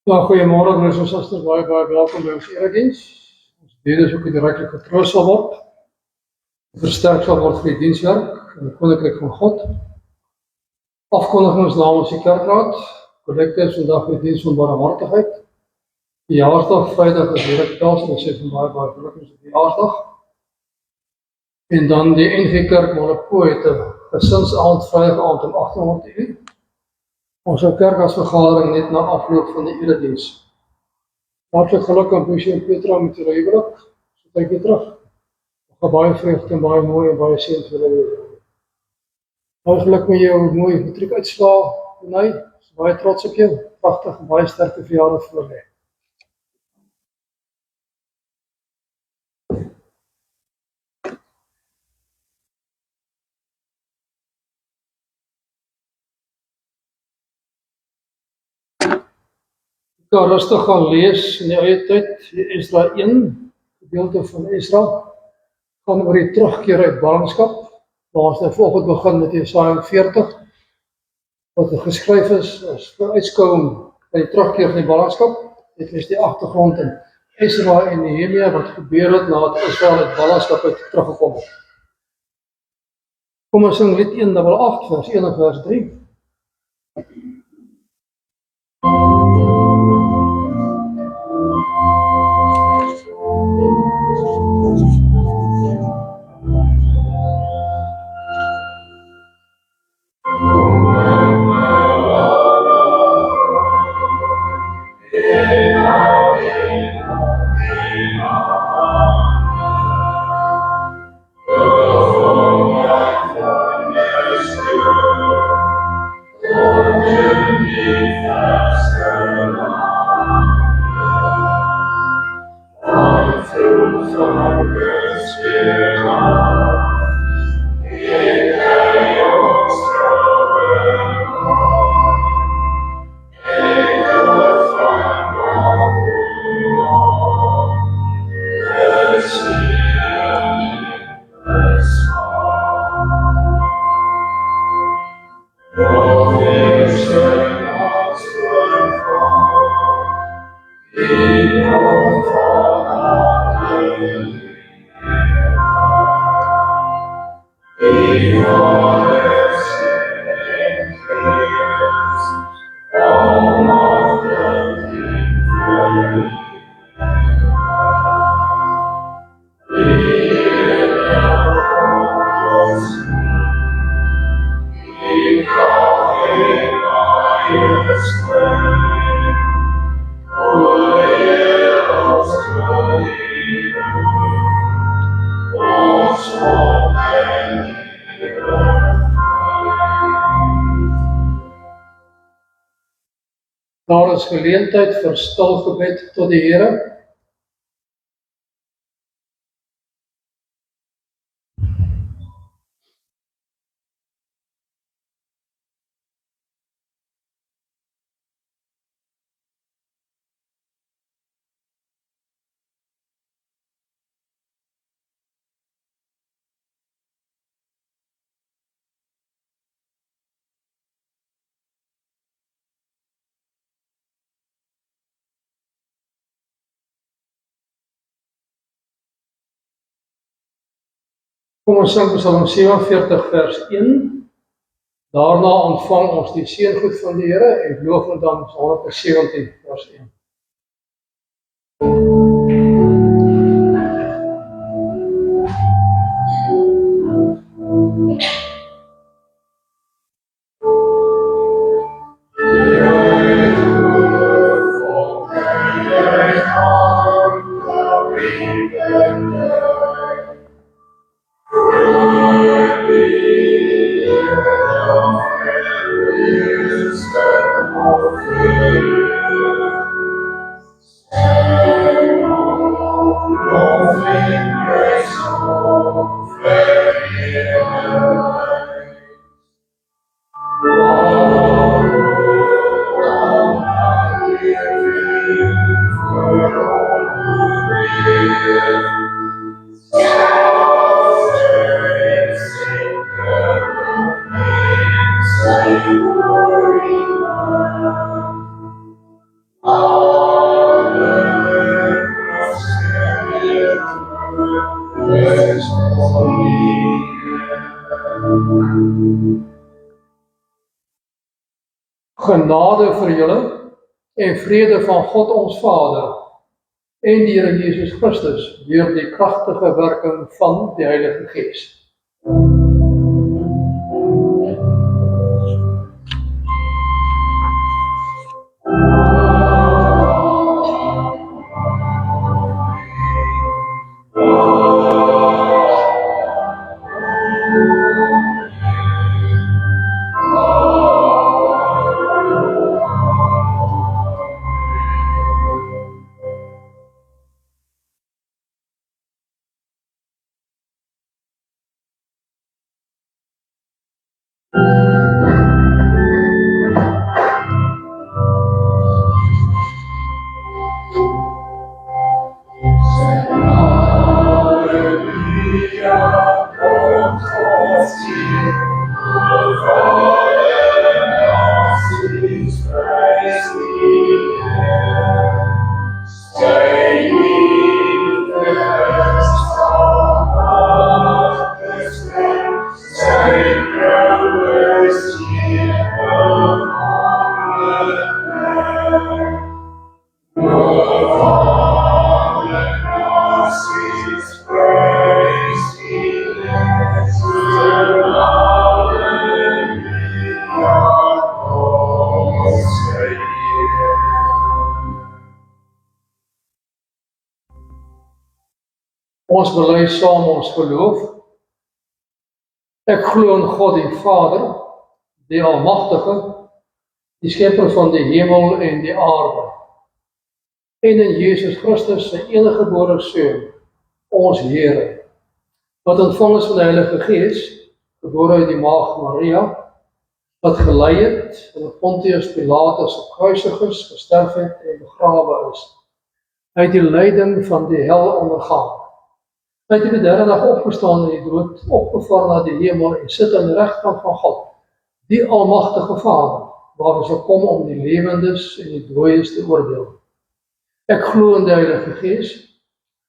Ja, goeiemôre broers en susters, baie welkom by ons erediens. Ons bid is ook direk getroos sal word, versterk sal word vir die dienswerk in die koninkryk van God. Afkondigings namens die kerkraad, kollekte is vandag die diens van barmhartigheid. Die jaarsdag Vrydag is direk Pasen, ons sê van baie gelukkig op die jaarsdag. En dan die NG Kerk Molopo het 'n gesinsaand Vrydag aand om 8:00. Ons kerkasvergadering net na afloop van die erediens. Hartlik geluk aan Boesie en Petra met julle huwelik. So kyk jy terug. Nog baie vreugde en baie mooi en baie seën vir julle. Baie geluk met jou mooi matriekuitslae, Renay. Ons is baie trots op jou. Pragtig en baie sterkte verjare voor lê. Ek kan rustig gaan lees in die eie tyd, Esdra 1, gedeelte van Esdra, gaan oor die terugkeer uit ballingskap, waar ons nou volgende begin met Jesaja 40, wat geskryf is as vooruitskouing by die terugkeer van die ballingskap. Dit is die agtergrond in Esdra en Nehemia wat gebeur het nadat Israel uit ballingskap uit teruggekom het. Kom ons sing lied 188, vers 1 en vers 3. Daar is geleentheid vir stil gebed tot die Here. Kom ons sing Psalm 47 vers 1. Daarna ontvang ons die seëngoed van die Here en loof en dan Psalm 17 vers 1. Genade vir julle en vrede van God ons Vader en die Here Jesus Christus deur die kragtige werking van die Heilige Gees. Ons bely saam ons geloof. Ek glo in God die Vader, die Almagtige, die Skepper van die hemel en die aarde, en in Jesus Christus, sy enige gebore Seun, ons Here, wat ontvang is van die Heilige Gees, gebore uit die Maagd Maria, wat gelei het en Pontius Pilatus op kruisig is, gesterf het en begrawe is. Hy het die lyding van die hel ondergaan. Hy het die derde dag opgestaan in die dood, opgevaar na die hemel en sit aan die regterkant van God, die Almagtige Vader, waar hy sal kom om die lewendes en die dooies te oordeel. Ek glo in die Heilige Gees,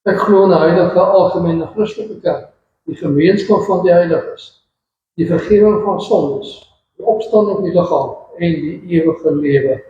ek glo in die heilige algemene Christelike kerk, die gemeenskap van die heiliges, die vergifnis van sondes, die opstanding van die liggaam en die ewige lewe.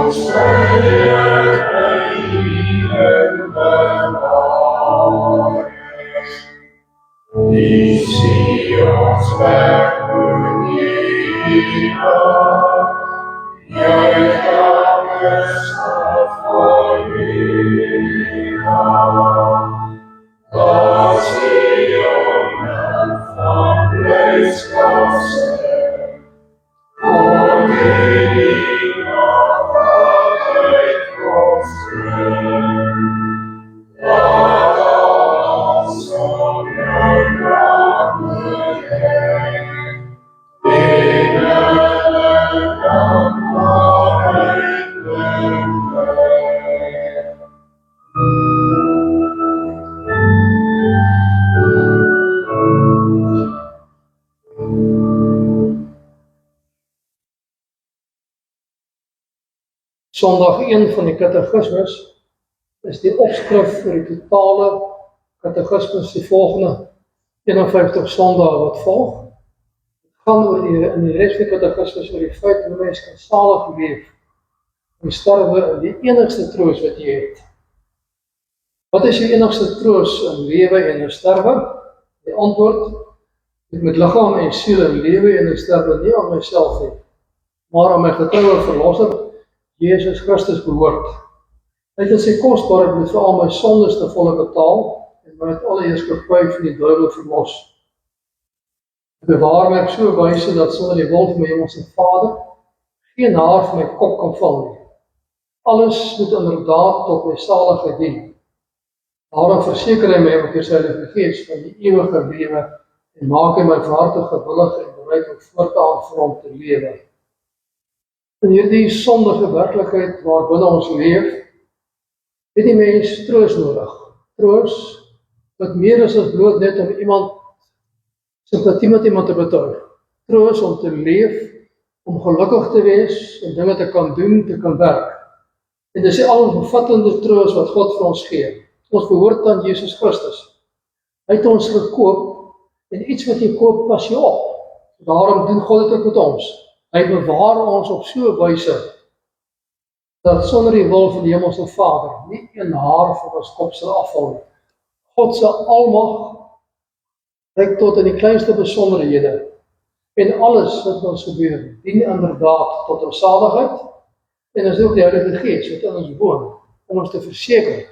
Die Sions weg juich alles af voor dat Sion van blijdschap zijn, voor die nog altijd komt terug. Laat ons zonder dankbaarheid innerlijk dankbaarheid brengen. Sondag 1 van die Katekismus is die opskrif vir die totale Katekismus, die volgende 51 sondae wat volg. Het gaan oor in die rest van die Katekismus oor die feit dat mens kan salig leef en sterwe in die enigste troos wat jy het. Wat is die enigste troos in lewe en in sterwe? Die antwoord, ek met liggaam en siel in lewe en in sterwe nie aan myself nie, maar aan my getroue verlosser, Jesus Christus behoort. Hy het in sy kosbare bloed vir al my sondes te volle betaal en my uit alle heerskeppy van die duiwel verlos. Ek bewaar my op so 'n wyse dat sonder die wil van my hemelse Vader geen haar van my kop kan val nie. Alles moet inderdaad tot my saligheid dien. Daarom verseker hy my met die Heilige Gees van die ewige lewe en maak hy my van harte gewillig en bereid om voortaan vir hom te lewe. In hierdie sondige werklikheid waarbinne ons leef, het die mens troos nodig. Troos wat meer is as bloot net om iemand simpatie met iemand te betuig. Troos om te leef, om gelukkig te wees en dinge te kan doen, te kan werk. En dis die alomvattende troos wat God vir ons gee. Ons behoort aan Jesus Christus. Hy het ons gekoop en iets wat jy koop pas jy op. Daarom doen God dit ook met ons. Hy bewaar ons op so 'n wyse dat sonder die wil van die hemelse Vader nie een haar van ons kop sal afval nie. God se almag reik tot in die kleinste besonderhede en alles wat ons gebeur dien inderdaad tot ons saligheid en is ook die Heilige Gees wat in ons woon om ons te verseker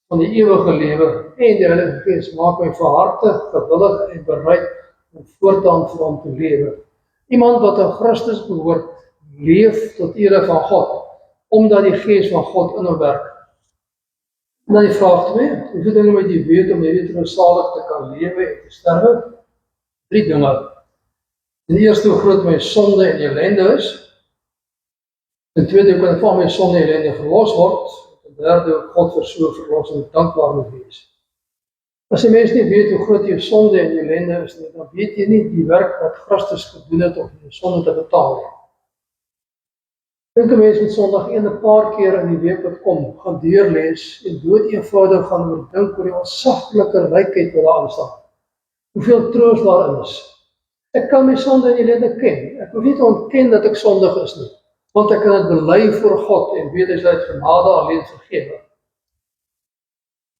van die ewige lewe en die Heilige Gees maak my van harte gewillig en bereid om voortaan vir hom te lewe. Iemand wat aan Christus behoort, leef tot ere van God, omdat die Gees van God in hom werk. En dan die vraag 2, hoeveel dinge moet jy weet om hierdie troosalig te kan lewe en te sterwe? 3 dinge. Ten eerste, hoe groot my sonde en ellende is. Ten tweede, hoe kan van my sonde en ellende verlos word. Ten derde, hoe God vir so verlossing dankbaar moet wees. As die mens nie weet hoe groot jou sonde en ellende is nie, dan weet jy nie die werk wat Christus gedoen het om jou sonde te betaal nie. Dink 'n mens met Sondag 'n paar keer in die week wat kom, gaan deurlees en dood eenvoudig gaan oordink oor die onsaglike rykheid wat daarin staan. Hoeveel troos daarin is. Ek kan my sonde en ellende ken. Ek hoef nie te ontken dat ek sondig is nie, want ek kan dit bely voor God en weet hy sal uit genade alleen vergewe.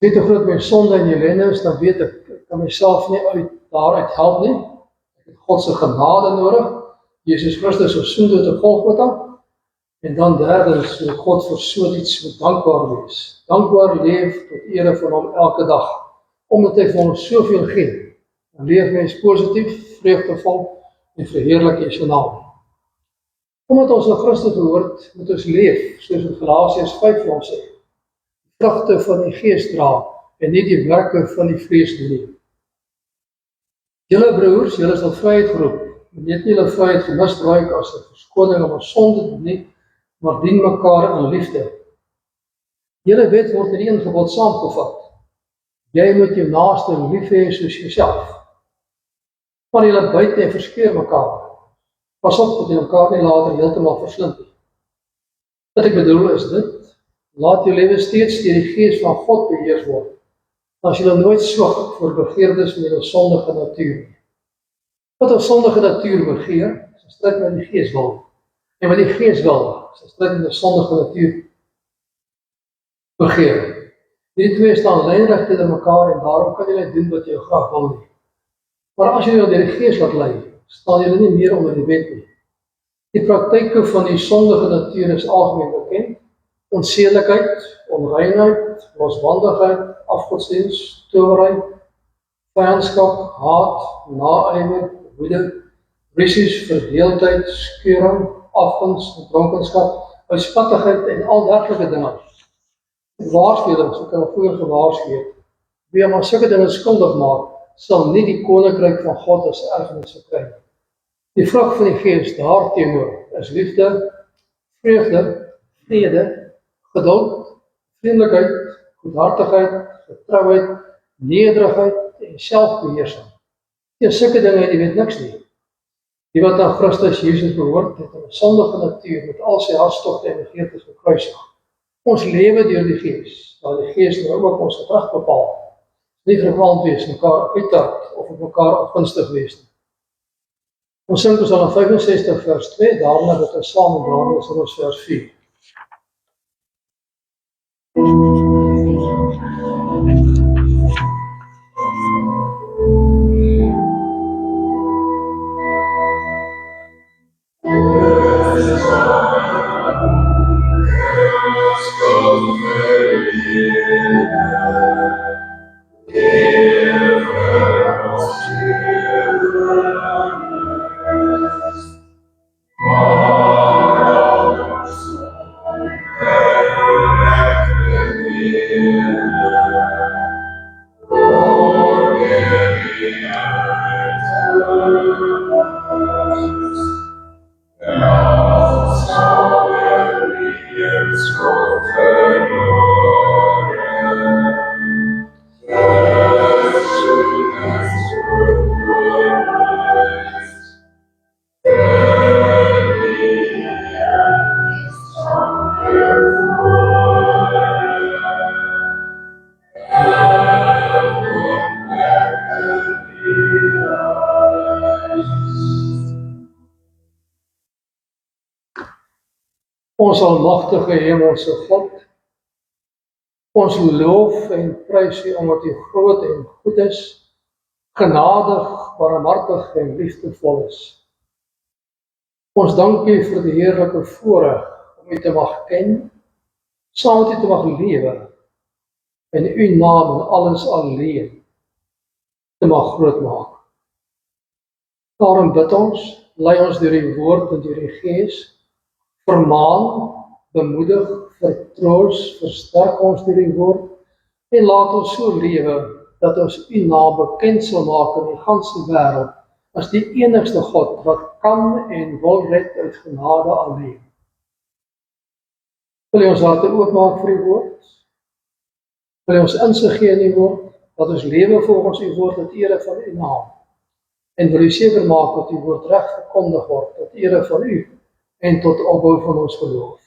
Weet hoe groot my sonde en ellende is, dan weet ek kan myself nie daaruit help nie. Ek het God se genade nodig. Jesus Christus op sonde te Golgotha. En dan derdens, moet God vir so iets moet dankbaar wees. Dankbaar leef tot ere van hom elke dag, omdat hy vir ons soveel gee. Dan leef mens positief, vreugdevol en verheerlik sy naam. Omdat ons na Christus behoort, moet ons leef, soos in Galasiërs 5 vir ons sê. Vrugte van die Gees dra en nie die werke van die vlees doen nie. Julle broers, julle is tot vryheid geroep. Moet nie julle vryheid gemisbruik as 'n verskoning om ons sonde te doen nie, maar dien mekaar in liefde. Julle wet word in een gebod saamgevat. Jy moet jou naaste lief hê soos jouself. Maar julle buite en verskeur mekaar. Pas op dat jy mekaar nie later heeltemal verslind nie. Wat ek bedoel is dit, laat jou lewe steeds deur die Gees van God beheers word. As julle nooit swak voor begeerdes met 'n sondige natuur. Wat 'n sondige natuur begeer, is 'n stryd met die Gees wil. En wat die Gees wil, sy stryd met 'n sondige natuur begeer. Hierdie twee staan lynreg teenoor mekaar en daarom kan jy doen wat jy graag wil nie. Maar as jy jou deur die Gees laat lei, staan jy nie meer onder die wet nie. Die praktyke van die sondige natuur is algemeen bekend: onsedelikheid, onreinheid, losbandigheid, afgodsdienst, towery, vyandskap, haat, naaiwer, woede, rusies, verdeeldheid, skeuring, afguns, dronkenskap, uitspattigheid en al dergelike dinge. Waarskuwing, so kan ek vroeër gewaarsku het, wie maar sulke dinge skuldig maak, sal nie die koninkryk van God as erfenis verkry. Die vrug van die Gees daarteenoor is liefde, vreugde, vrede, geduld, vriendelikheid, goedhartigheid, getrouheid, nederigheid en selfbeheersing. Teen sulke dinge het die wet niks nie. Die wat aan Christus Jesus behoort het, 'n sondige natuur met al sy hartstogte en begeertes gekruisig. Ons lewe deur die Gees, waar die Gees nou ook ons gedrag bepaal. Nie verwant wees, mekaar uitdaag of op mekaar afgunstig wees nie. Ons sing Psalm 65 vers 2, daarna dat ons saam en daarna is ons vers 4. Ons almagtige Hemelse God, ons loof en prys U omdat U groot en goed is, genadig, barmhartig en liefdevol is. Ons dank U vir die heerlike voorreg om U te mag ken, saam met U te mag lewe en U naam en alles alleen te mag groot maak. Daarom bid ons, lei ons deur die woord en deur die Gees, vermaan, bemoedig, vertroos, versterk ons deur die woord en laat ons so lewe dat ons U naam bekend sal maak in die ganse wêreld as die enigste God wat kan en wil red uit genade alleen. Wil U ons harte oopmaak vir U woord? Wil U ons insig gee in U woord, dat ons lewe volgens U woord tot ere van U naam? En wil U seker maak dat U woord reg verkondig word tot ere van U en tot opbou van ons geloof.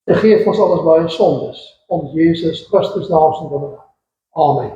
Vergeef ons alles baie sondes, om Jesus Christus naam se wil. Amen.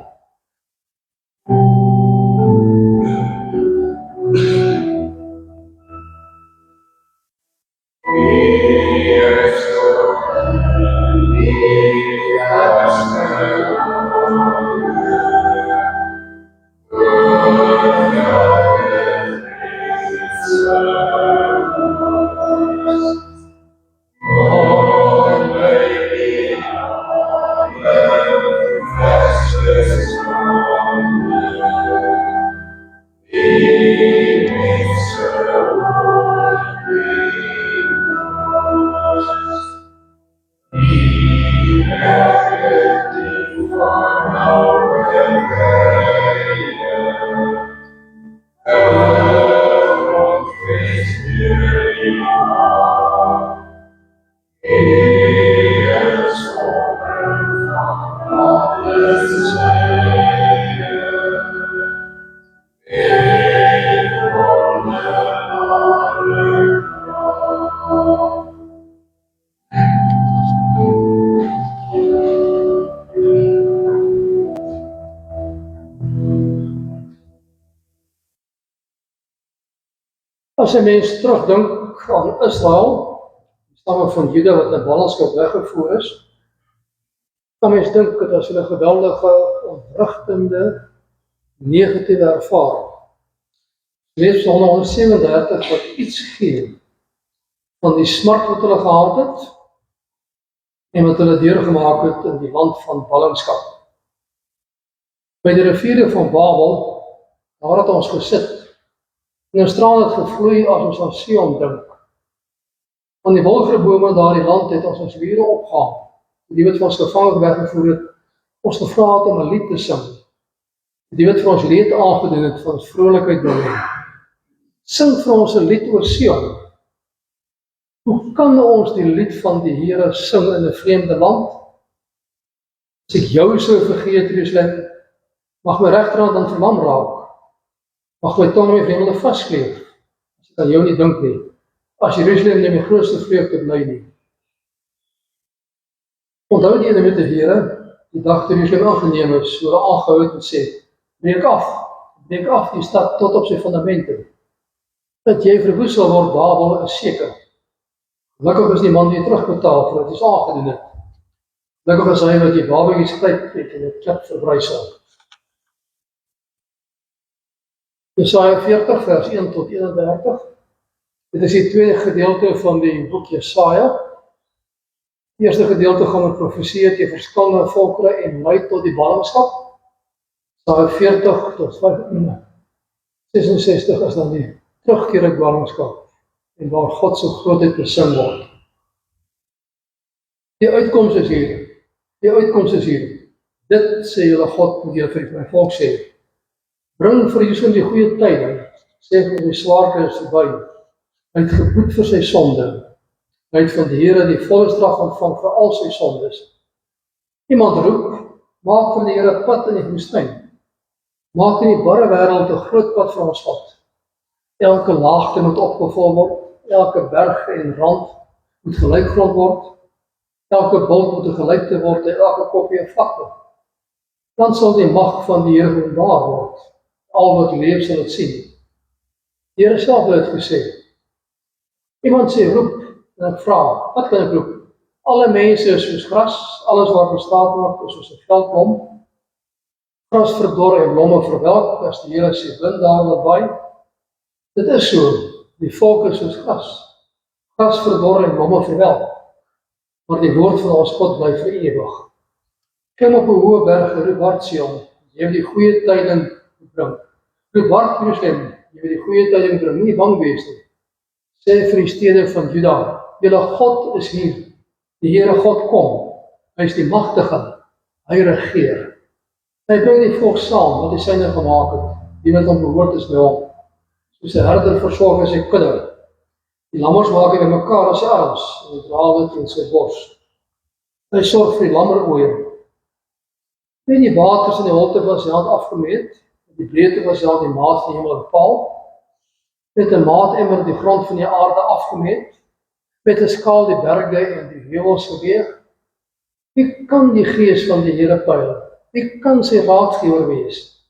As 'n mens terugdink aan Israel, die stamme van Juda wat in ballingskap weggevoer is, kan mens dink dat as hulle geweldige, ontwrigtende, negatiewe ervaring. Lees Psalm 137 wat iets gee van die smart wat hulle gehad het en wat hulle deurgemaak het in die land van ballingskap. By die riviere van Babel, daar het ons gesit, en 'n straal het gevloei as ons aan Sion dink. Van die wilgebome in daardie land het ons liere opgehaal. Die wat vir ons gevangen weggevoer het, ons gevra het om 'n lied te sing. Die wat vir ons leed aangedoen het, van ons vrolikheid bring. Sing vir ons 'n lied oor Sion. Hoe kan ons die lied van die Here sing in 'n vreemde land? As ek jou sou vergeet, Jerusalem, mag my regterhand dan verlam raak. Mag my tong my vreemde vaskleef, as ek aan jou nie dink nie. As Jerusalem nie my grootste vreugde bly nie. Onthou die ene met die Here, die dag toe Jerusalem aangeneem is, so hulle aangehou het en sê, breek af die stad tot op sy fundamente. Dat jy verwoes sal word, Babel is seker. Gelukkig is die man die terugbetaal vir wat hy aangedoen het. Gelukkig is hy wat jy babietjies gryp het en dit klip verbrysel. Jesaja 40 vers 1 tot 31. Dit is die tweede gedeelte van die boek Jesaja. Die eerste gedeelte gaan met profesie teen verskillende volkere en lei tot die ballingskap. Jesaja 40 tot 66 is dan die terugkeer uit ballingskap en waar God se grootheid besing word. Die uitkoms is hier. Dit sê julle God moet julle vir my volk sê. Bring vir Jerusalem die goeie tyding, sê vir die swaarkry is verby. Hy het geboet vir sy sonde. Hy het van die Here die volle straf ontvang vir al sy sondes. Iemand roep, maak van die Here pad in die woestyn. Maak in die barre wêreld 'n groot pad vir ons God. Elke laagte moet opgevul word, elke berg en rand moet gelykgrond word, elke bult moet 'n gelykte word en elke koppie 'n vlakte. Dan sal die mag van die Here openbaar word. Al wat leef sal dit sien. Die Here self het gesê. Iemand sê roep, en ek vra, wat kan ek roep? Alle mense is soos gras, alles wat bestaat maak is soos 'n veldblom. Gras verdor en blomme verwelk, as die Here sê wind daar naby. Dit is so, die volk is soos gras. Gras verdor en blomme verwelk. Maar die woord van ons God bly vir ewig. Klim op 'n hoë berg, roep hard Sion, jy het die goeie tyding bring. Roep hard Jerusalem, jy het die goeie tyding bring, moenie bang wees nie. Sê vir die stede van Juda, julle God is hier, die Here God kom, hy is die magtige, hy regeer. Hy bring die volk saam, wat hy syne gemaak het, die wat hom behoort is by hom. Soos 'n herder versorg sy kudde. Die lammers maak hy bymekaar as sy arms, en hy dra dit in sy bors. Hy sorg vir die lammeroeie. En die waters in die holte was sy hand afgemeet, die breedte was sy hand die maat van die hemel bepaal, met 'n maatemmer die grond van die aarde afgemeet, met 'n skaal die berge en die heuwels geweeg. Wie kan die gees van die Here peil? Wie kan sy raadgewer wees?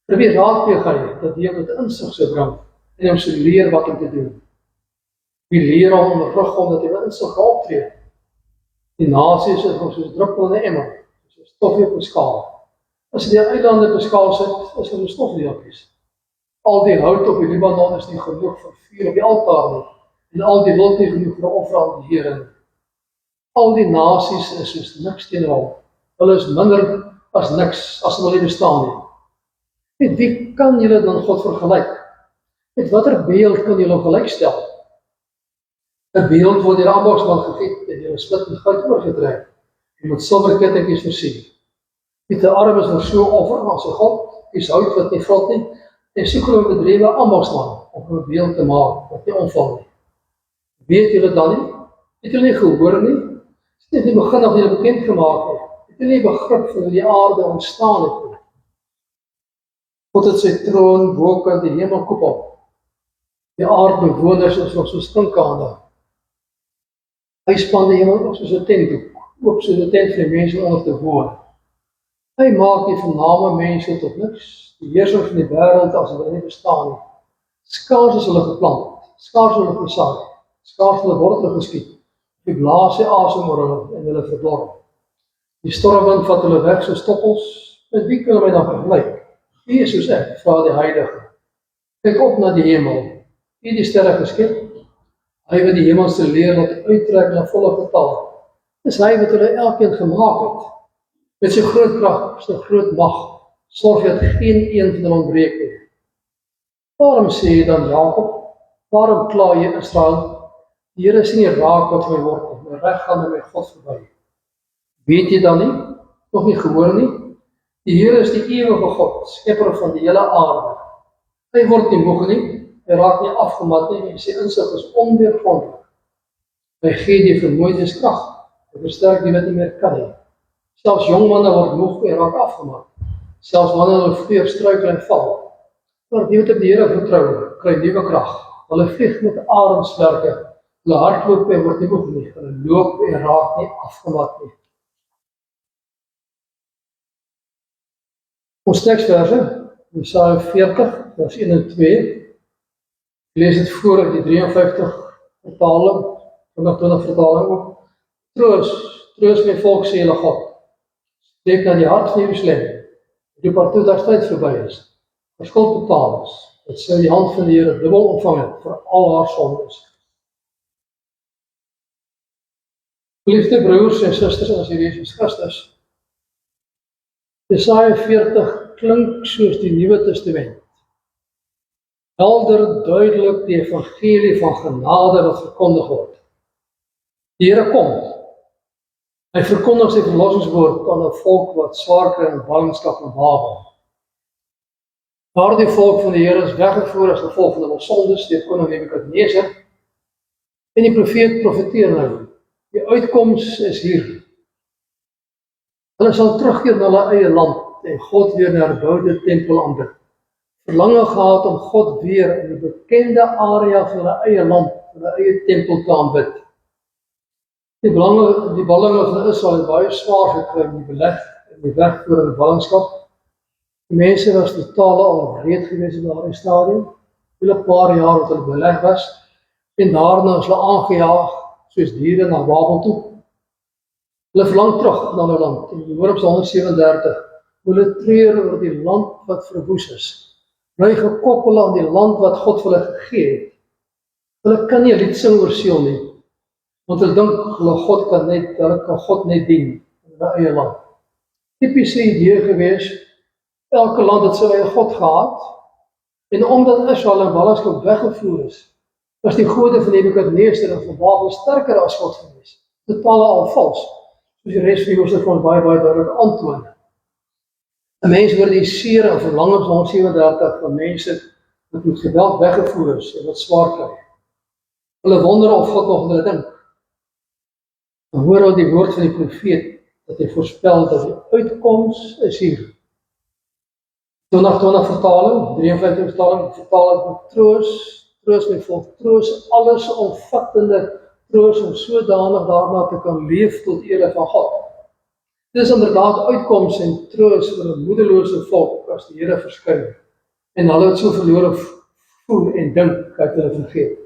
Vir wie raadpleeg hy, dat hy met insig sou bring, en hom sou leer wat om te doen? Wie leer hom onderrig hom, dat hy met insig gaan optree? Die nasies is nog soos druppelende emmer, soos stofie op 'n skaal. As jy die eilande op 'n skaal sit, is hulle stofdeeltjies. Al die hout op die Libanon is nie genoeg vir vuur op die altaar nie, en al die wild nie genoeg vir 'n offer aan die Here nie. Al die nasies is soos niks teenoor hom. Hulle is minder as niks, as hulle nie bestaan nie. Met wie kan julle dan God vergelyk? Met watter beeld kan julle gelykstel? 'n beeld word deur 'n ambagsman gegiet en deur 'n split met goud oorgetrek en met silwer kettingkies versier. Met 'n arm is daar so offer aan sy God, is hout wat nie vrot nie, en soek hulle 'n bedrewe ambagsman om 'n beeld te maak wat nie omval nie. Weet julle dan nie? Het julle nie gehoor nie? Is dit nie begin af julle bekend gemaak nie? Het julle nie begrip van hoe die aarde ontstaan het nie? God het sy troon bokant die hemelkoepel. Die aardbewoners is nog so stinkande. Hy span die hemel op soos 'n tentdoek, oop soos 'n tent vir die mense onder te woon. Hy maak die vername mense tot niks, die heerser van die wêreld as hulle nie bestaan nie. Skaars is hulle geplant, skaars hulle gesaai, skaars hulle wortel geskiet, Die blaas sy asem oor hulle en hulle verdorp. Die stormwind vat hulle weg soos stoppels. Met wie kan my dan vergelyk? Wie is soos ek, vra die Heilige. Kyk op na die hemel. Wie die sterre geskep? Hy wat die hemelse leer laat uittrek na volle getal. Dis hy wat hulle elkeen gemaak het. Met sy groot krag, sy groot mag, sorg dat geen een van hulle ontbreek nie. Waarom sê jy dan Jakob? Waarom kla jy Israel? Die Here sien nie raak wat my word nie, my reg gaan my God verby. Weet jy dan nie? Nog nie gehoor nie? Die Here is die ewige God, skepper van die hele aarde. Hy word nie moeg nie, hy raak nie afgemat nie, en sy insig is onweergrondlik. Hy gee die vermoeides krag, hy versterk die wat nie meer kan nie. Selfs jong manne word moeg en raak afgemat. Selfs wanneer hulle vroeër struikel en val. Maar die wat op die Here vertrou, kry nuwe krag. Hulle vlieg met arensvlerke, hulle hardloop en word nie moeg nie, hulle loop en raak nie afgemat nie. Ons teksverse, Jesaja 40, vers 1 en 2. Ek lees dit voor uit die 53 vertaling, 2020 vertaling ook. Troos my volk, sê julle God. Spreek na die hart van Jerusalem, die partout daar tyd verby is. Vir skuld betaal is, dat sy die hand van die Here dubbel ontvang het vir al haar sondes. Geliefde broers en susters in Here Jesus Christus, Jesaja 40 klink soos die Nuwe Testament. Helder, duidelik die evangelie van genade wat verkondig word. Die Here kom. Hy verkondig sy verlossingswoord aan 'n volk wat swaar kry in ballingskap en Babel. Daardie volk van die Here is weggevoer as gevolg van hulle sondes deur koning Nebukadneser. En die profeet profeteer nou. Die uitkoms is hier. Hulle sal terugkeer na hulle eie land en God weer na herboude tempel aanbid. Verlange gehad om God weer in die bekende area van hulle eie land, hulle eie tempel te aanbid. Die ballinge van Israel het baie swaar gekry in die beleg en die wegvoer in die ballingskap. Die mense was totaal al wreed gewees in daardie stadium, hele paar jaar wat hulle beleg was, en daarna is hulle aangejaag soos diere na Babel toe. Hulle verlang terug na hulle land, en jy hoor op 137, hulle treur oor die land wat verwoes is. Bly gekoppel aan die land wat God vir hulle gegee het. Hulle kan nie 'n lied sing oor Sion nie, want hulle dink hulle kan God net dien in hulle eie land. Tipiese idee gewees, elke land het sy eie God gehad, en omdat Israel in ballingskap weggevoer is, was die gode van Nebukadneser en van Babel sterker as God gewees. Totaal al vals, soos die res van die hoofstuk van baie duidelik aantoon. 'n Mens word die seer en verlang op 137 van mense wat met geweld weggevoer is en wat swaar kry. Hulle wonder of God nog hulle dink. Dan hoor al die woord van die profeet dat hy voorspel dat die uitkoms is hier. 2020 vertaling, 53 vertaling met troos my volk, troos alles omvattende troos om sodanig daarna te kan leef tot ere van God. Dit is inderdaad uitkoms en troos vir 'n moedelose volk as die Here verskyn en hulle het so verlore voel en dink dat hulle vergeet.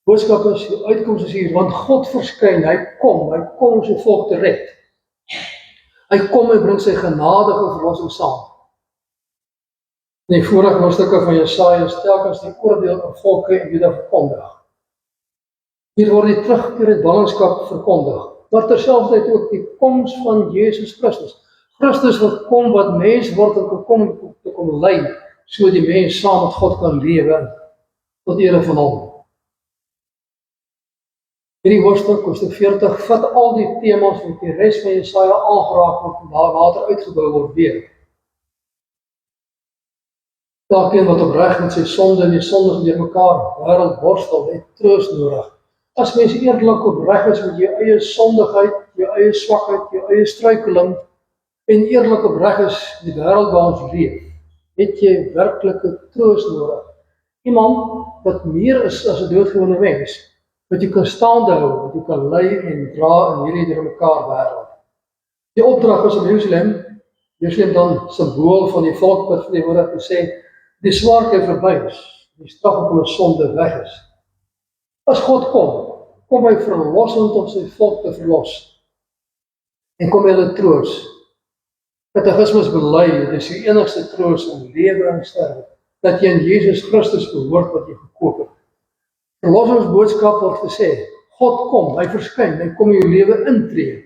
Boodskap is, die uitkoms is hier, want God verskyn, hy kom om sy volk te red. Hy kom en bring sy genadige verlossing saam. In die vorige hoofstukke van Jesaja is telkens die oordeel aan volke en Juda verkondig. Hier word die terugkeer uit ballingskap verkondig, maar terselfdertyd ook die koms van Jesus Christus. Christus wat kom, wat mens word en te kom lei, so die mens saam met God kan lewe, tot ere van hom. Hierdie hoofstuk 40, vat al die temas wat die res van Jesaja aangeraak word en daar later uitgebou word weer. Elkeen wat opreg met sy sonde en die sondes deur mekaar wêreld worstel, het troos nodig. As mens eerlik opreg is met jou eie sondigheid, jou eie swakheid, jou eie struikeling, en eerlik opreg is met die wêreld waar ons leef, het jy werklike troos nodig. Iemand wat meer is as 'n doodgewone mens, wat jy kan staande hou, wat jy kan lei en dra in hierdie deur mekaar wêreld. Die opdrag is om Jerusalem dan simbool van die volk wat verteenwoordig te sê, die swaarkry verby is, die straf op hulle sonde weg is. As God kom, kom hy verlossend om sy volk te verlos. En kom hy hulle troos. Katekismus bely, dit is die enigste troos in lewe en sterwe, dat jy in Jesus Christus behoort wat jy gekoop het. Verlossingsboodskap word gesê, God kom, hy verskyn, hy kom in jou lewe intree.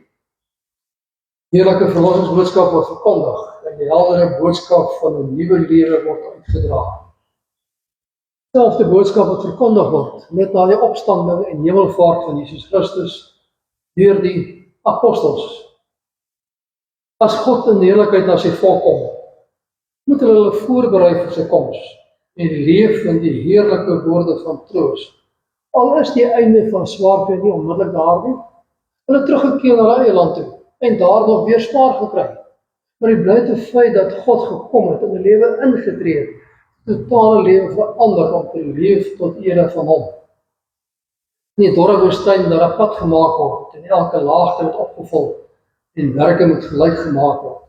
Heerlike verlossingsboodskap word verkondig, en die heldere boodskap van 'n nuwe lewe word uitgedra. Selfde boodskap wat verkondig word, net na die opstanding en hemelvaart van Jesus Christus, deur die apostels. As God in heerlikheid na sy volk kom, moet hulle voorberei vir sy koms, en leef in die heerlike woorde van troos. Al is die einde van swaarte nie onmiddellik daar nie, hulle teruggekeer na hulle eie land toe, en daar nog weer swaar gekry. Maar die blye feit dat God gekom het en 'n lewe ingetree het, totale lewe verander om te leef tot ere van hom. In die dorre woestyn daar 'n pad gemaak word, en elke laagte moet opgevul, en werke moet gelyk gemaak word.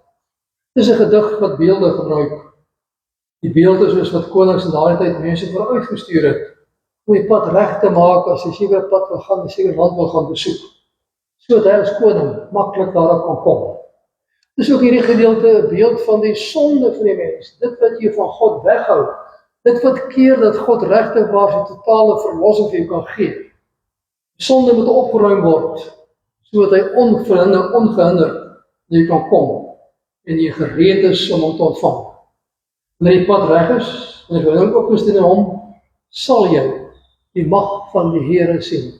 Dis 'n gedig wat beelde gebruik. Die beelde soos wat konings in daardie tyd mense vooruitgestuur het, om die pad reg te maak as jy sekere pad wil gaan, 'n sekere land wil gaan besoek. Sodat hy as koning maklik daarop kan kom. Dis ook hierdie gedeelte 'n beeld van die sonde van die mens, dit wat jy van God weghou, dit wat keer dat God regtig waar sy totale verlossing vir jou kan gee. Sonde moet opgeruim word, sodat hy ongehinderd jy kan kom, en jy gereed is om hom te ontvang. Wanneer die pad reg is, en die verhouding opgestel in hom, sal jy die mag van die Here sien.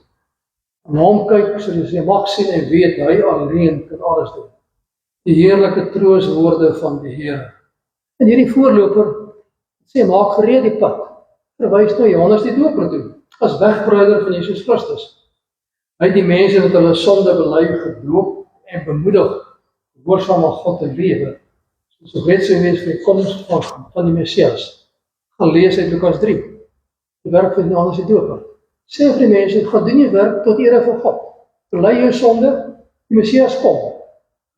En hom kyk, sodat jy mag sien en weet, hy alleen kan alles doen. Die heerlike trooswoorde van die Here. En hierdie voorloper sê, maak gereed die pad, verwys na Johannes die Doper toe, as wegbreider van Jesus Christus. Hy het die mense wat hulle sonde bely gedoop en bemoedig, gehoorsaam aan God te lewe, soos gereed sou wees vir die koms van die Messias. Gaan lees uit Lukas 3, die werk van Johannes die Doper. Sê vir die mense, gaan doen jy werk tot ere van God. Bely jou sonde, die Messias kom.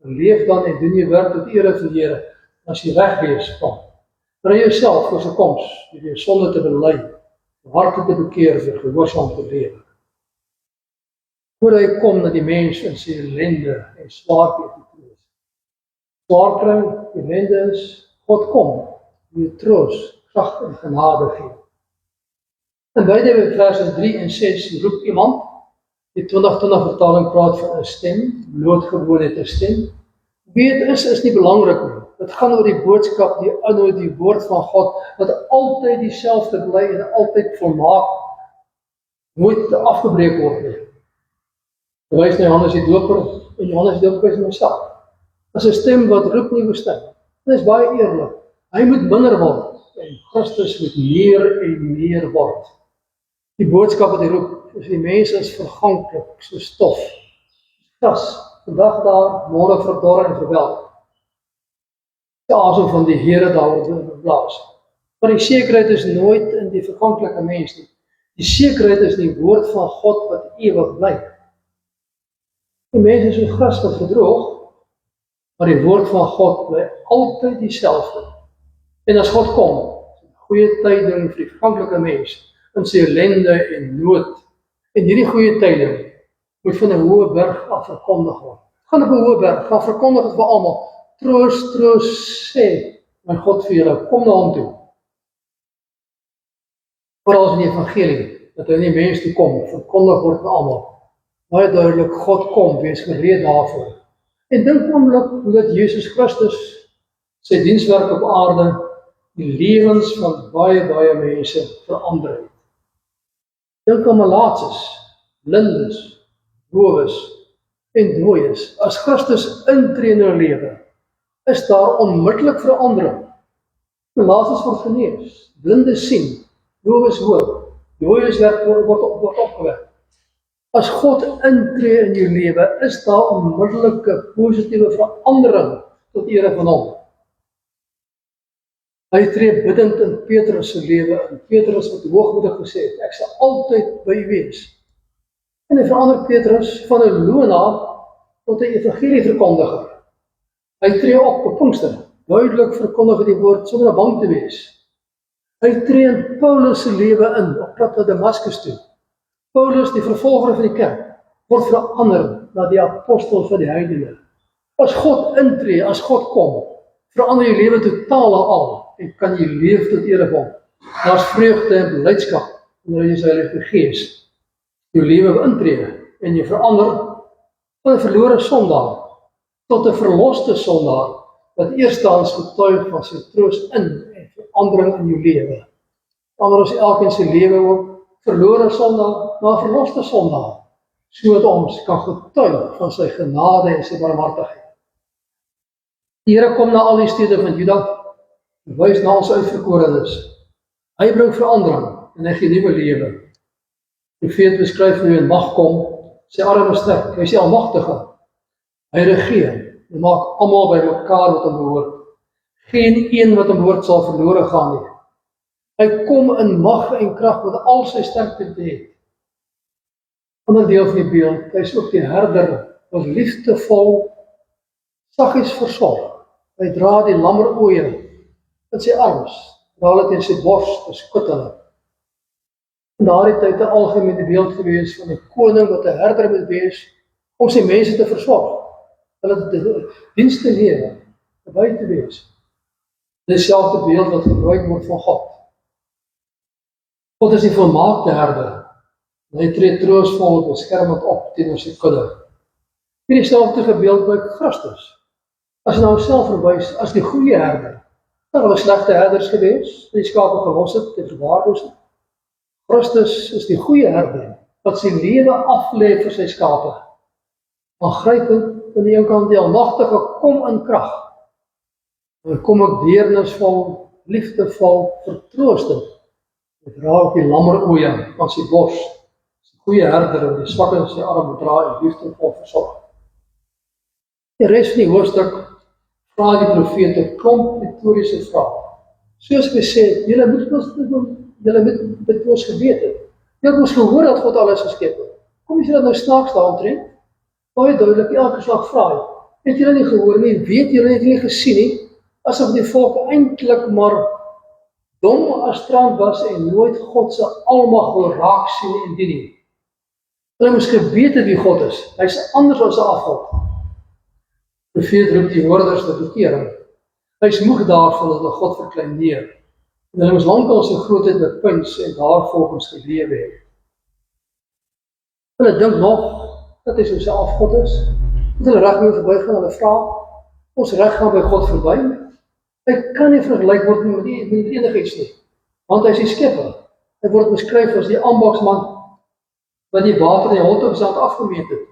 En leef dan en doen jy werk tot ere van die Here, as jy reg wees, kom. Bring jouself voor sy koms, deur jou sonde te bely, harte te bekeer, vir gehoorsaam te lewe. Voor hy kom na die mens in sy ellende en swaarheid te troos. Swaar kry, ellende is, God kom, die troos, krag en genade gee. En beide verse 3 en 6 roep iemand, die 2020 vertaling praat van 'n stem, blootgewoon het 'n stem. Wie het is nie belangrik nie. Dit gaan oor die boodskap, die inhoud, die woord van God, wat altyd dieselfde bly en altyd volmaak, nooit afgebreek word nie. Verwys na Johannes die Doper, en Johannes die Doper is homself. As 'n stem wat roep in die woestyn. Dit is baie eerlik. Hy moet minder word, en Christus moet meer en meer word. Die boodskap wat hy roep, is die mense is verganklik, so stof. Gras, vandag daar, môre verdor en verwelk. Die asem van die Here daaroor blaas. Maar die sekerheid is nooit in die verganklike mens nie. Die sekerheid is die woord van God wat ewig bly. Die mens is so gras wat verdroog, maar die woord van God bly altyd dieselfde. En as God kom, goeie tyding vir die verganklike mens, in sy ellende en nood. En hierdie goeie tyding moet van 'n hoë berg af verkondig word. Gaan op 'n hoë berg, gaan verkondig het vir almal. Troos, troos, sê my God vir julle, kom na hom toe. Vooral in die evangelie, dat hy in die mens toe kom, verkondig word aan almal. Baie duidelik, God kom, wees gereed daarvoor. En dink oomblik hoe dat Jesus Christus sy dienswerk op aarde die lewens van baie mense verander het. Dink aan malaatses, blindes, dowes en dooies. As Christus intree in hulle lewe, is daar onmiddellik verandering. Malaatses word genees, blindes sien, dowes hoor, dooies word opgewek. As God intree in jou lewe, is daar onmiddellike positiewe verandering tot ere van hom. Hy tree bidend in Petrus se lewe, en Petrus wat hoogmoedig gesê het, ek sal altyd by u wees. En hy verander Petrus van 'n lonaar tot 'n evangelieverkondiger. Hy tree op Pinkster, duidelik verkondig die woord sonder bang te wees. Hy tree in Paulus se lewe in, op pad na Damaskus toe. Paulus, die vervolger van die kerk, word verander na die apostel van die heidene. As God intree, as God kom, verander jou lewe totaal al en kan jy leef tot ere van hom. Daar's vreugde en blydskap wanneer jy sy Heilige Gees jou lewe intree en jy verander van 'n verlore sondaar tot 'n verloste sondaar wat eerstens getuig van sy troos in en verandering in jou lewe. Verander ons elkeen sy lewe ook verlore sondaar na 'n verloste sondaar, sodat ons kan getuig van sy genade en sy barmhartigheid. Die Here kom na al die stede van Juda, wys na ons uitverkorenes. Hy bring verandering en hy gee nuwe lewe. Die profeet beskryf hoe hy in mag kom, sy arm is sterk, hy is die almagtige. Hy regeer, hy maak almal by mekaar wat hom behoort. Geen een wat hom behoort sal verlore gaan nie. Hy kom in mag en krag met al sy sterkte te hê. Ander deel van die beeld, hy is ook die herder, wat liefdevol, saggies versorg. Hy dra die lammeroeie in sy arms, dra dit in sy bors, beskud hulle. In daardie tyd 'n algemene beeld gewees van 'n koning wat 'n herder moet wees om sy mense te versorg, hulle te diens te lewe, naby te wees. Dit is dieselfde beeld wat gebruik word van God. God is die volmaakte herder. Hy tree troosvol en beskermend op teenoor sy kudde. Hierdie selfde beeld by Christus. As hy na homself verwys as die goeie herder. Daar was slegte herders gewees, die skape gelos het, die verwaarloos het. Christus is die goeie herder, wat sy lewe aflê vir sy skape. Aangrypend aan die een kant die almagtige kom in krag. En kom ook deernisvol, liefdevol, vertroostend. Hy dra ook die lammeroeie van sy bors. Die goeie herder en die swakke in sy arm dra en liefdevol versorg. Die res van die hoofstuk vra die profeet 'n klomp retoriese vrae. Soos gesê, julle moet dit ons geweet het. Julle het ons gehoor dat God alles geskep het. Kom jy sê dat nou snaaks daaromtrent? Baie duidelik, elke slag vra hy. Het julle nie gehoor nie, weet julle het nie gesien nie, asof die volk eintlik maar dom as strand was en nooit God se almag wil raak sien en dien nie. Hulle moes geweet het wie God is. Hy is anders as 'n afgod. Die profeet roep die hoorders tot bekering. Hy is moeg daarvan dat hulle God verkleineer. En hulle moes lankal sy grootheid bepuns en daarvolgens gelewe het. Hulle dink nog dat hy soos 'n afgod is. Dat hulle reg mee verbygaan, hulle vra, ons reg gaan by God verby. Hy kan nie vergelyk word met enigiets nie, want hy is die skepper. Hy word beskryf as die ambagsman wat die water in die holte op sy hand afgemeet het.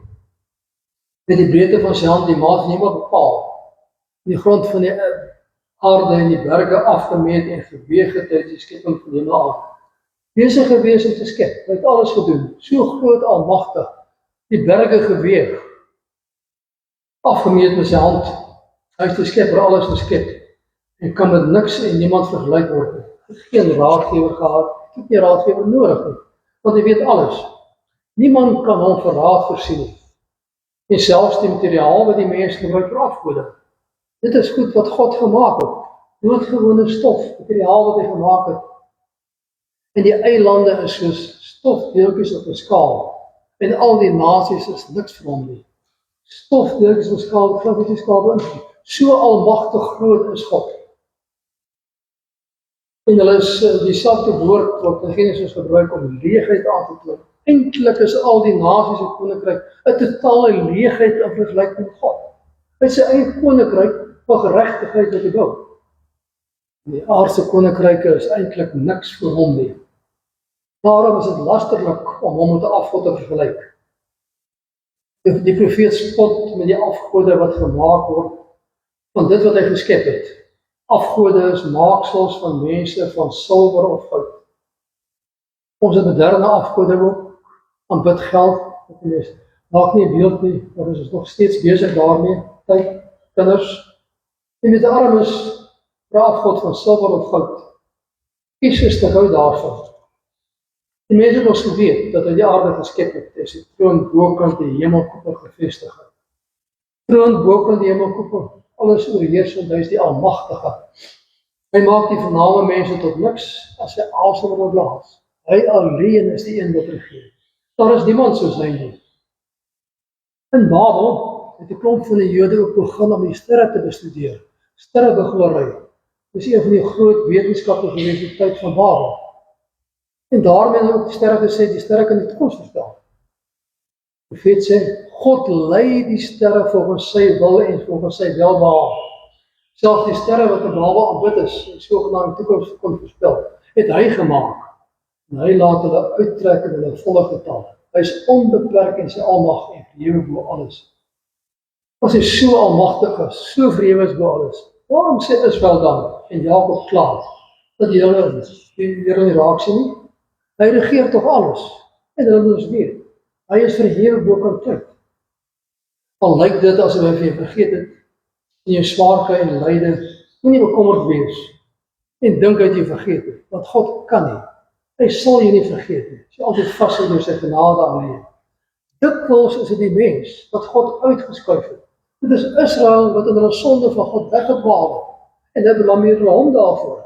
Met die breedte van sy hand die maat van iemand bepaal. Die grond van die aarde en die berge afgemeet en geweeg het uit die skepping van die hemel af. Besig gewees om te skep, hy het alles gedoen, so groot almagtig, die berge geweeg, afgemeet met sy hand. Hy is die skepper, alles geskep. En kan met niks en niemand vergelyk word nie. Hy het geen raadgewer gehad, het nie raadgewer nodig nie, want hy weet alles. Niemand kan hom vir raad voorsien nie. En selfs die materiaal wat die mens gebruik vir afgoding. Dit is goed wat God gemaak het. Doodgewone stof, materiaal wat hy gemaak het. En die eilande is soos stofdeeltjies op 'n skaal. En al die nasies is niks vir hom nie. Stofdeeltjies op 'n skaal, glad wat die skaal beïnvloed. So almagtig groot is God. En hulle is dieselfde woord wat in Genesis gebruik om leegheid aan te toon. Eintlik is al die nasies se koninkryk 'n totale leegheid in vergelyking met God. Hy het sy eie koninkryk van geregtigheid wat hy bou. Die aardse koninkryke is eintlik niks vir hom nie. Daarom is dit lasterlik om hom met 'n afgod te vergelyk. Die profeet spot met die afgode wat gemaak word van dit wat hy geskep het. Afgode is maaksels van mense van silwer of goud. Ons moderne afgode ook aanbid geld. Maak nie 'n beeld nie, maar ons is nog steeds besig daarmee. Tyd, kinders. En met die armes vra afgod van silwer of goud. Kies is te gou daarvan. Die mense het ons geweet dat hy die aarde geskep het, en sy troon bokant die hemelkoepel gevestig het. Troon bokant die hemelkoepel, alles oorheersend, hy is die almagtige. Hy maak die vername mense tot niks as hy asem wil blaas. Hy alleen is die een wat regeer. Daar is niemand soos hy nie. In Babel het 'n klomp van die Jode ook begin om die sterre te bestudeer. Sterrebegelery. Dis een van die groot wetenskappe gewees in die tyd van Babel. En daarmee het ook die sterre gesê, die sterre kan die toekoms voorspel. Die profeet sê, God lei die sterre volgens sy wil en volgens sy welbehae. Selfs die sterre wat in Babel aanbid is, die sogenaamde toekoms kon voorspel, het hy gemaak. En hy laat hulle uittrek in hulle volle getal. Hy is onbeperk in sy almag en verhewe bo alles. As hy so almagtig is, so verhewe is bo alles, waarom sê Israel dan en Jakob klaar dat die Here nie raak sien nie? Hy regeer tog alles en hulle moet ons weet. Hy is verhewe bo kan tyd. Al lyk dit asof hy vir jou vergeet het in jou swaarkry en lyde, moenie bekommerd wees en dink dat jy vergeet het, want God kan nie. Hy sal jy nie vergeet nie. As jy altyd vashou deur sy genade aan lewe. Dikwels is dit die mens wat God uitgeskuif het. Dit is Israel wat in hulle sonde van God weggedwaal het. En hy blameer hulle hom daarvoor.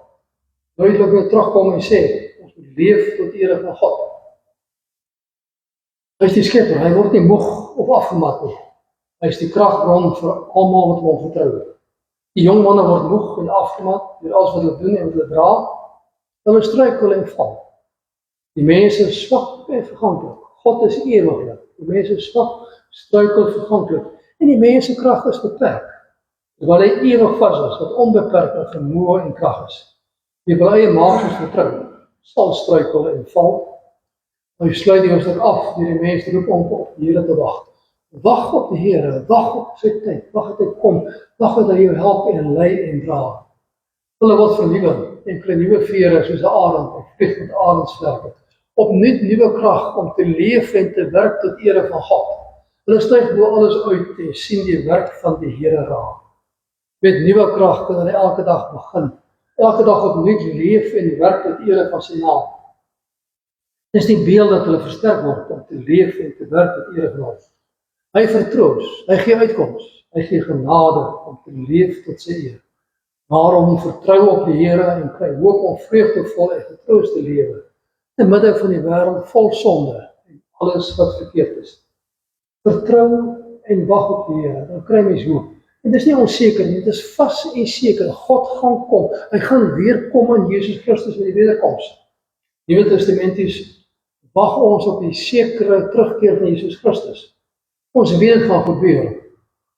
Duidelik wil terugkom en sê, ons moet leef tot ere van God. Hy is die skepper, hy word nie moeg of afgemat nie. Hy is die kragbron vir almal wat hom vertrou. Die jong manne word moeg en afgemat deur alles wat hulle doen en wat hulle dra. Hulle struikel en val. Die mense is swak en verganklik. God is ewiglik. Die mense is swak, struikel, verganklik. En die mens se krag is beperk. Terwyl hy ewig vas is, wat onbeperk in vermoë en krag is. Wie wil eie maaksels vertrou, sal struikel en val. Nou sluit die hoofstuk af, deur die mens roep om op die Here te wag. Wag op die Here, wag op sy tyd, wag dat hy kom, wag dat hy jou help en lei en dra. Hulle word vernuwe en kry nuwe vere soos 'n arend of vlieg met arendsvlerke. Opnuut nuwe krag om te leef en te werk tot ere van God. Hulle styg bo alles uit en sien die werk van die Here raak. Met nuwe krag kan hulle elke dag begin. Elke dag opnuut leef en werk tot ere van sy naam. Dis die beeld dat hulle versterk word om te leef en te werk tot ere van hom. Hy vertroos, hy gee uitkoms, hy gee genade om te leef tot sy eer. Waarom vertrou op die Here en kry hoop om vreugdevol en getroos te lewe, te midde van die wêreld vol sonde en alles wat verkeerd is. Vertrou en wag op die Here, dan kry mens hoop. En dit is nie onseker nie, dit is vas en seker. God gaan kom, hy gaan weer kom in Jesus Christus met die wederkoms. Nuwe Testamenties wag ons op die sekere terugkeer van Jesus Christus. Ons weet dit gaan gebeur.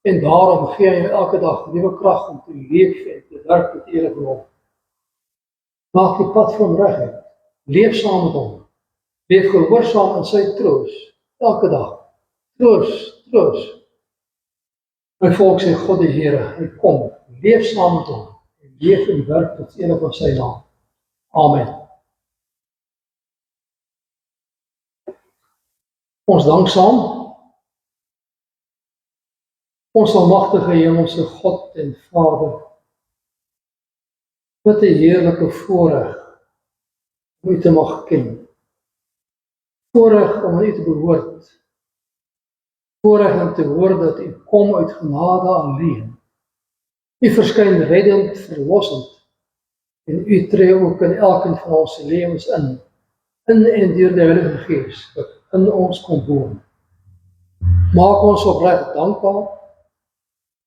En daarom gee hy elke dag nuwe krag om te leef en te werk tot ere van hom. Maak die pad van regheid. Leef saam met hom. Leef gehoorsaam in sy troos. Elke dag. Troos, troos. My volk sê God die Here, hy kom. Leef saam met hom. En leef en werk tot ere van sy naam. Amen. Ons dank saam. Ons almagtige Hemelse God en Vader, wat 'n heerlike voorreg om U te mag ken. Voorreg om aan U te behoort. Voorreg om te hoor dat U kom uit genade alleen. U verskyn reddend, verlossend, en U tree ook in elkeen van ons lewens in en deur die Heilige Gees, wat in ons kom woon. Maak ons opreg dankbaar.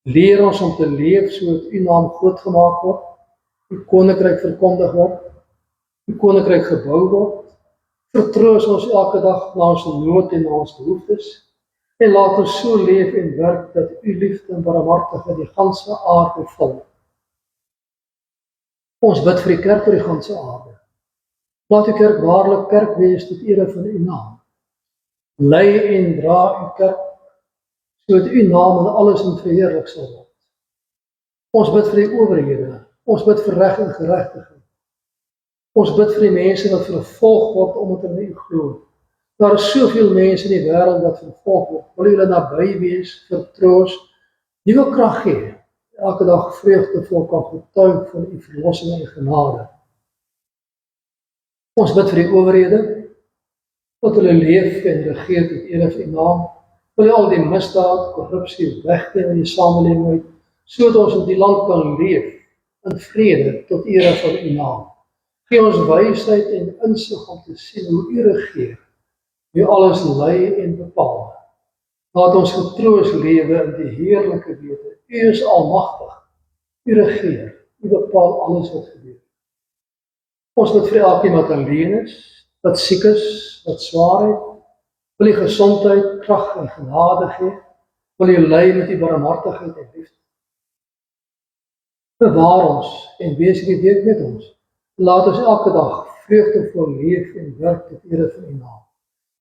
Leer ons om te leef sodat U naam groot gemaak word, U koninkryk verkondig word, U koninkryk gebou word. Vertroos ons elke dag na ons nood en na ons behoeftes, en laat ons so leef en werk dat U liefde en barmhartigheid die ganse aarde vul. Ons bid vir die kerk oor die ganse aarde. Laat U kerk waarlik kerk wees tot ere van U naam. Lei en dra U kerk sodat U naam in alles in verheerlik sal word. Ons bid vir die owerhede, ons bid vir reg en geregtigheid. Ons bid vir die mense wat vervolg word omdat hulle U glo. Daar is soveel mense in die wêreld wat vervolg word. Wil U hulle naby wees, vertroos, nuwe krag gee, elke dag vreugdevol kan getuig van U verlossing en genade. Ons bid vir die owerhede, dat hulle leef en regeer tot ere van U naam. Wil U al die misdaad, korrupsie wegneem in die samelewing uit, sodat ons in die land kan leef in vrede tot ere van U naam. Gee ons wysheid en insig om te sien hoe U regeer wie alles lei en bepaal. Laat ons getroos lewe in die heerlike wete. U is almagtig, U regeer, U bepaal alles wat gebeur. Ons bid vir elkeen wat alleen is, wat siek is, wat swaar het, wil U gesondheid, krag en genade gee, wil U lei met U barmhartigheid en liefde. Bewaar ons en wees hierdie week met ons. Laat ons elke dag vreugdevol leef en werk tot ere van U naam.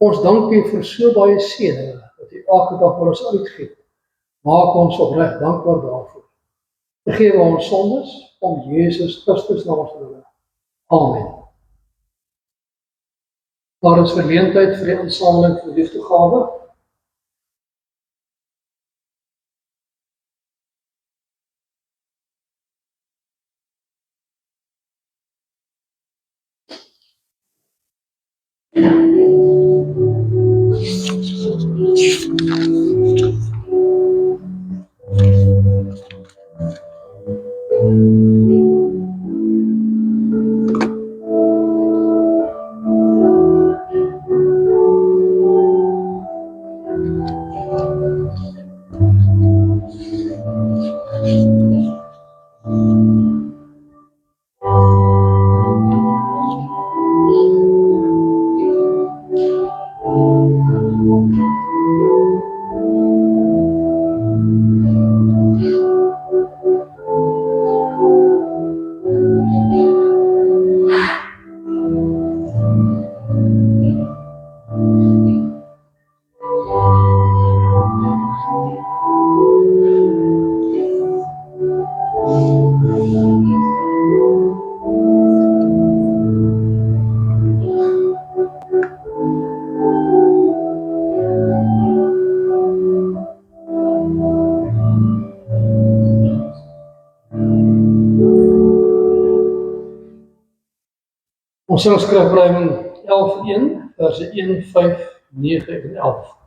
Ons dank U vir so baie seëninge dat U elke dag vir ons uitgee. Maak ons opreg dankbaar daarvoor. Vergewe ons sondes om Jesus Christus naam te wille. Amen. Daar is geleentheid vir die insameling vir liefdegawe. Ons sing skrifblying 11:1, verse 1, 5, 9 en 11.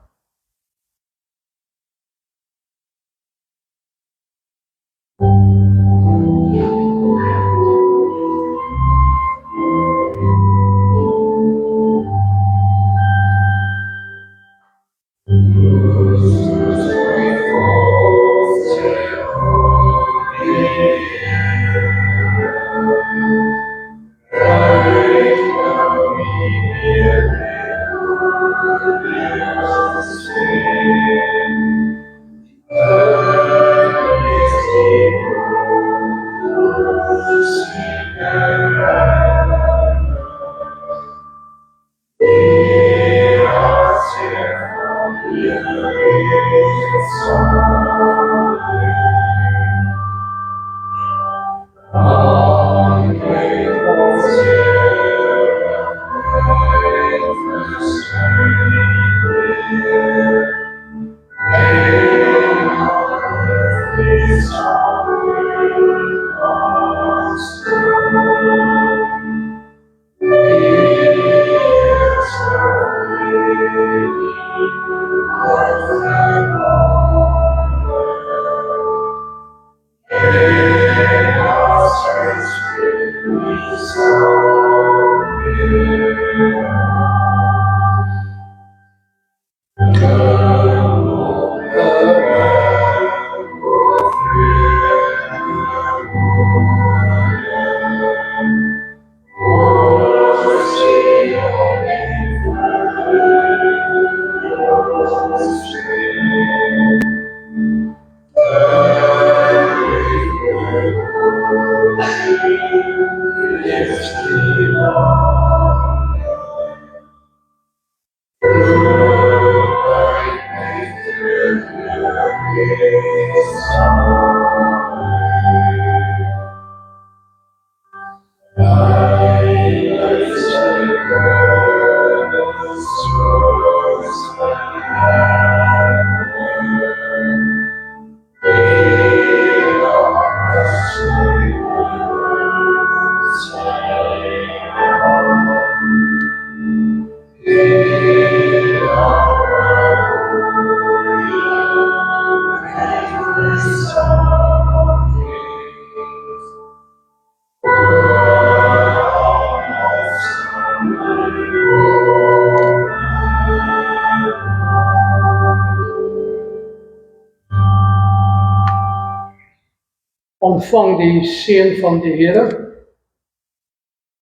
ontvang die seën van die Here,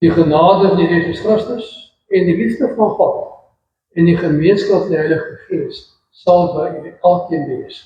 die genade van die Jesus Christus en die liefde van God en die gemeenskap van die Heilige Gees sal by elkeen wees.